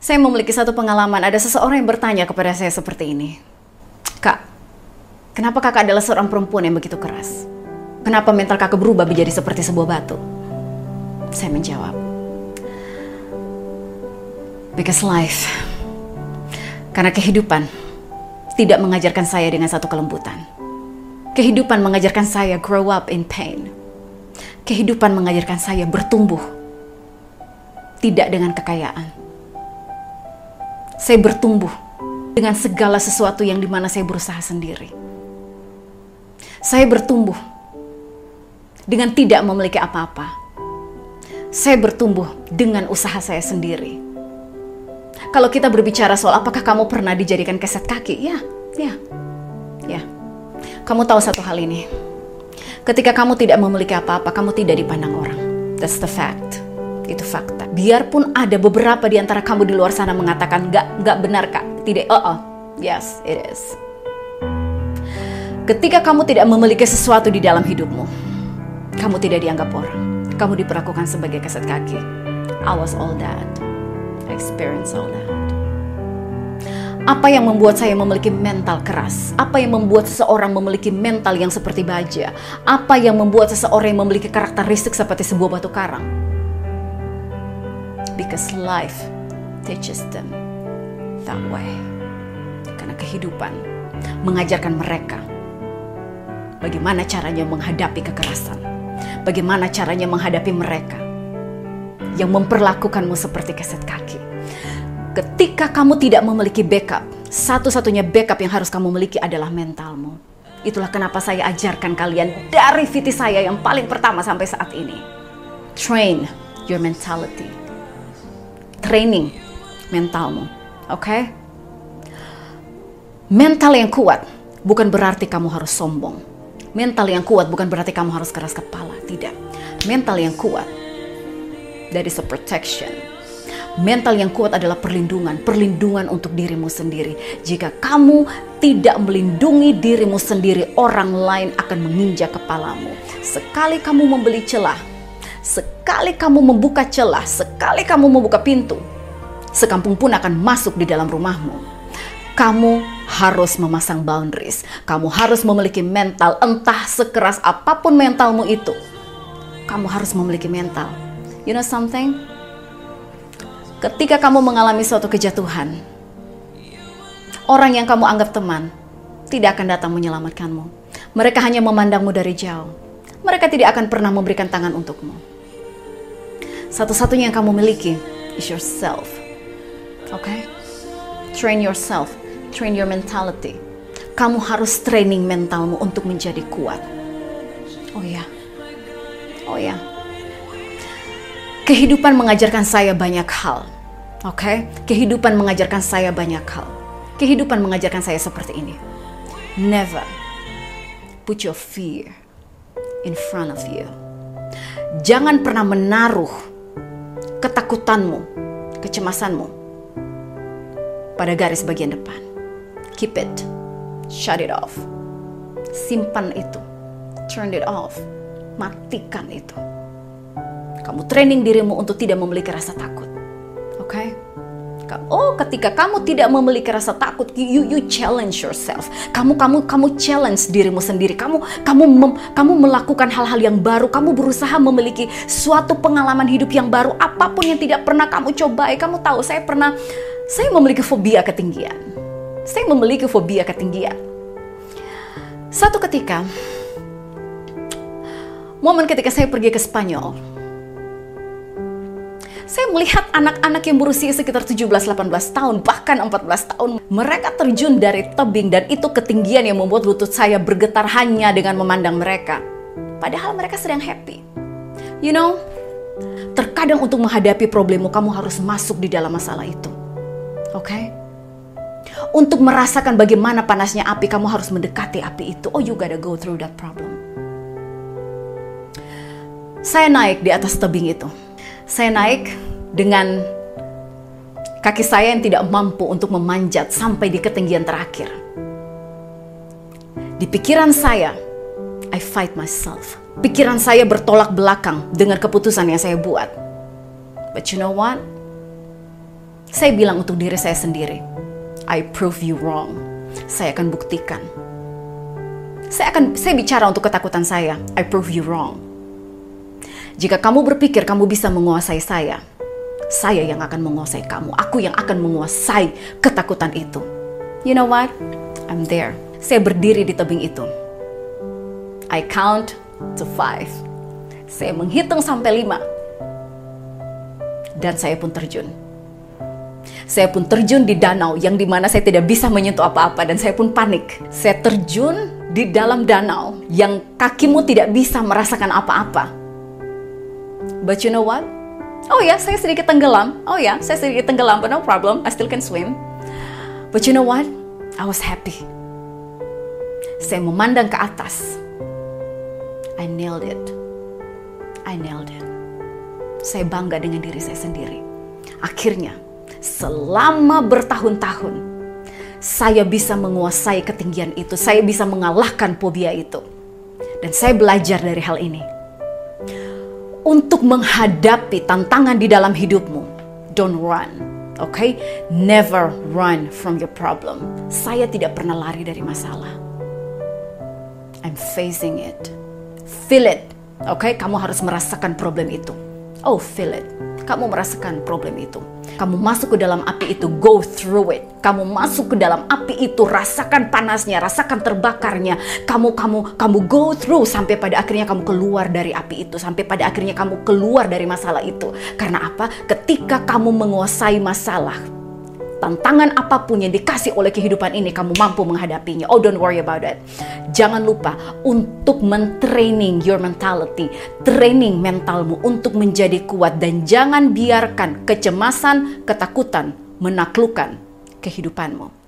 Saya memiliki satu pengalaman, ada seseorang yang bertanya kepada saya seperti ini. Kak, kenapa kakak adalah seorang perempuan yang begitu keras? Kenapa mental kakak berubah menjadi seperti sebuah batu? Saya menjawab, because life, karena kehidupan tidak mengajarkan saya dengan satu kelembutan. Kehidupan mengajarkan saya grow up in pain. Kehidupan mengajarkan saya bertumbuh, tidak dengan kekayaan. Saya bertumbuh dengan segala sesuatu yang dimana saya berusaha sendiri. Saya bertumbuh dengan tidak memiliki apa-apa. Saya bertumbuh dengan usaha saya sendiri. Kalau kita berbicara soal apakah kamu pernah dijadikan keset kaki? Ya. Kamu tahu satu hal ini. Ketika kamu tidak memiliki apa-apa, kamu tidak dipandang orang. That's the fact. Itu fakta. Biarpun ada beberapa di antara kamu di luar sana mengatakan, nggak benar kak. Tidak, yes, it is. Ketika kamu tidak memiliki sesuatu di dalam hidupmu, kamu tidak dianggap orang. Kamu diperlakukan sebagai keset kaki. I was all that. I experienced all that. Apa yang membuat saya memiliki mental keras? Apa yang membuat seseorang memiliki mental yang seperti baja? Apa yang membuat seseorang yang memiliki karakteristik seperti sebuah batu karang? Because life teaches them that way. Karena kehidupan mengajarkan mereka bagaimana caranya menghadapi kekerasan. Bagaimana caranya menghadapi mereka yang memperlakukanmu seperti keset kaki. Ketika kamu tidak memiliki backup, satu-satunya backup yang harus kamu miliki adalah mentalmu. Itulah kenapa saya ajarkan kalian dari VT saya yang paling pertama sampai saat ini. Train your mentality. Training mentalmu, oke? Mental yang kuat bukan berarti kamu harus sombong. Mental yang kuat bukan berarti kamu harus keras kepala, tidak. Mental yang kuat, that is a protection. Mental yang kuat adalah perlindungan untuk dirimu sendiri. Jika kamu tidak melindungi dirimu sendiri, orang lain akan menginjak kepalamu. Sekali kamu membeli celah, sekali kamu membuka celah, sekali kamu membuka pintu, sekampung pun akan masuk di dalam rumahmu. Kamu harus memasang boundaries. Kamu harus memiliki mental, entah sekeras apapun mentalmu itu. Kamu harus memiliki mental. You know something? Ketika kamu mengalami suatu kejatuhan, orang yang kamu anggap teman tidak akan datang menyelamatkanmu. Mereka hanya memandangmu dari jauh. Mereka tidak akan pernah memberikan tangan untukmu. Satu-satunya yang kamu miliki is yourself. Okay? Train yourself. Train your mentality. Kamu harus training mentalmu untuk menjadi kuat. Oh ya. Kehidupan mengajarkan saya banyak hal. Oke? Kehidupan mengajarkan saya banyak hal. Kehidupan mengajarkan saya seperti ini. Never put your fear in front of you. Jangan pernah menaruh ketakutanmu, kecemasanmu pada garis bagian depan. Keep it. Shut it off. Simpan itu. Turn it off. Matikan itu. Kamu training dirimu untuk tidak memiliki rasa takut. Oke? Ketika kamu tidak memiliki rasa takut, you challenge yourself. Kamu challenge dirimu sendiri. Kamu melakukan hal-hal yang baru. Kamu berusaha memiliki suatu pengalaman hidup yang baru. Apapun yang tidak pernah kamu cobai. Kamu tahu, saya memiliki fobia ketinggian. Satu ketika, momen ketika saya pergi ke Spanyol, saya melihat anak-anak yang berusia sekitar 17-18 tahun, bahkan 14 tahun. Mereka terjun dari tebing dan itu ketinggian yang membuat lutut saya bergetar hanya dengan memandang mereka. Padahal mereka sedang happy. You know, terkadang untuk menghadapi problemmu, kamu harus masuk di dalam masalah itu. Oke? Untuk merasakan bagaimana panasnya api, kamu harus mendekati api itu. Oh, you gotta go through that problem. Saya naik di atas tebing itu. Saya naik dengan kaki saya yang tidak mampu untuk memanjat sampai di ketinggian terakhir. Di pikiran saya, I fight myself. Pikiran saya bertolak belakang dengan keputusan yang saya buat. But you know what? Saya bilang untuk diri saya sendiri, I prove you wrong. Saya akan buktikan. Saya bicara untuk ketakutan saya, I prove you wrong. Jika kamu berpikir kamu bisa menguasai saya yang akan menguasai kamu. Aku yang akan menguasai ketakutan itu. You know what? I'm there. Saya berdiri di tebing itu. I count to 5. Saya menghitung sampai 5. Dan saya pun terjun. Saya pun terjun di danau yang dimana saya tidak bisa menyentuh apa-apa dan saya pun panik. Saya terjun di dalam danau yang kakimu tidak bisa merasakan apa-apa. But you know what? Oh ya, saya sedikit tenggelam. But no problem. I still can swim. But you know what? I was happy. Saya memandang ke atas. I nailed it. Saya bangga dengan diri saya sendiri. Akhirnya, selama bertahun-tahun, saya bisa menguasai ketinggian itu. Saya bisa mengalahkan fobia itu. Dan saya belajar dari hal ini. Untuk menghadapi tantangan di dalam hidupmu, don't run. Okay? Never run from your problem. Saya tidak pernah lari dari masalah. I'm facing it. Feel it. Okay? Kamu harus merasakan problem itu. Oh, feel it. Kamu merasakan problem itu. Kamu masuk ke dalam api itu, go through it. Kamu masuk ke dalam api itu, rasakan panasnya, rasakan terbakarnya. Kamu go through sampai pada akhirnya kamu keluar dari api itu, sampai pada akhirnya kamu keluar dari masalah itu. Karena apa? Ketika kamu menguasai masalah, tantangan apapun yang dikasih oleh kehidupan ini, kamu mampu menghadapinya. Oh, don't worry about it. Jangan lupa untuk mentraining your mentality, training mentalmu untuk menjadi kuat, dan jangan biarkan kecemasan, ketakutan menaklukkan kehidupanmu.